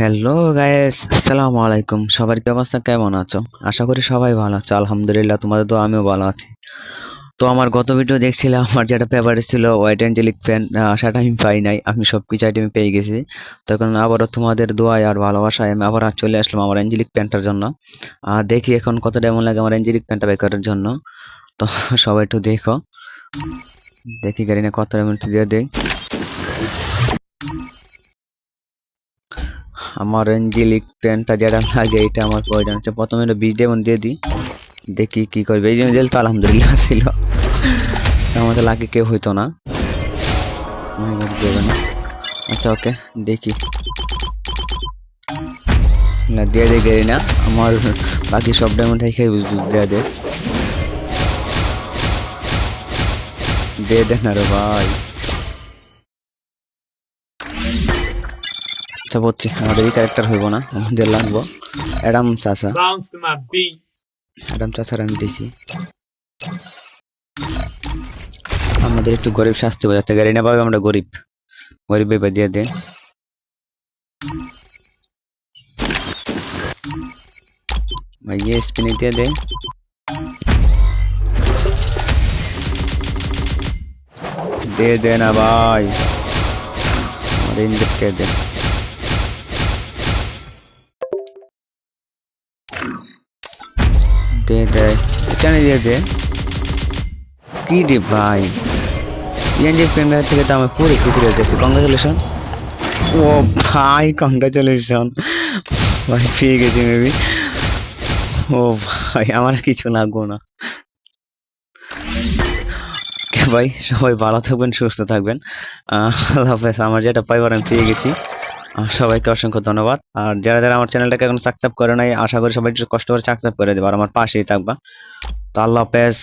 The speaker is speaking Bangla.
হ্যালো গাইস, আসসালামু আলাইকুম। সবার কি অবস্থা, কেমন আছো? আশা করি সবাই ভালো আছো। আলহামদুলিল্লাহ, তোমাদের তো আমিও ভালো আছি। তো আমার গত ভিডিও দেখছিলাম, আমার যেটা ফেভারিট ছিল হোয়াইট অ্যাঞ্জেলিক পেন, সেটা আমি পাই নাই। আমি সবকিছু আইটেম পেয়ে গেছি। তখন আবারও তোমাদের দোয়ায় আর ভালোবাসায় আমি আবার চলে আসলাম আমার অ্যাঞ্জেলিক পেনটার জন্য। দেখি এখন কত ডেমন লাগে আমার অ্যাঞ্জেলিক পেনটা বের করার জন্য। তো সবাই একটু দেখো, দেখি গাড়ি না কত ডেমন দিয়ে দেয়। আমার অ্যাঞ্জেলিক পেনটা যেটা লাগে এটা আমার প্রয়োজন হচ্ছে, প্রথমে এটা 20 ডেমন দিয়ে দিই, দেখি কি করবে। এই জেল তো আলহামদুলিল্লাহ ছিল, আমাদের লাগে কেউ হইতো না। দেবে না। আচ্ছা ওকে, দেখি না দিয়ে দে গেরি না। আমার বাকি সব ডায়মন্ড থেকে দিয়ে দে, দিয়ে দে না রে ভাই। আচ্ছা বলছি আমাদের এই ক্যারেক্টার হইব না, আমাদের লাগবো অ্যাডাম চাচা। অ্যাডাম চাচার আমি দেখি, আমাদের একটু গরিব শাস্তি বোঝাচ্ছে। গাড়ি না পাবে, আমরা গরিব গরিব ভেবে দিয়ে দে। ভাই ये স্পিনে দিয়ে দে, দে দে না ভাই, আমার ইনভেট কে দে। দে দে, এখানে দিয়ে দে। কি রে ভাই, ইএনজি প্রিমিয়ার থেকে তো আমি পুরো খুঁজে রেখেছি। কংগ্রেচুলেশন। ও ভাই কংগ্রেচুলেশন, ভাই পেয়ে গেছি মেবি। ও ভাই আমার কিছু লাগবো না। ভাই সবাই ভালো থাকবেন, সুস্থ থাকবেন। আল্লাহ হাফেজ। আমার যেটা পাইবার আমি পেয়ে গেছি। সবাইকে অসংখ্য ধন্যবাদ। আর যারা যারা আমার চ্যানেলটাকে এখন সাবস্ক্রাইব করে নাই, আশা করি সবাই একটু কষ্ট করে সাবস্ক্রাইব করে দেবে আর আমার পাশেই থাকবা। তো আল্লাহ হাফেজ।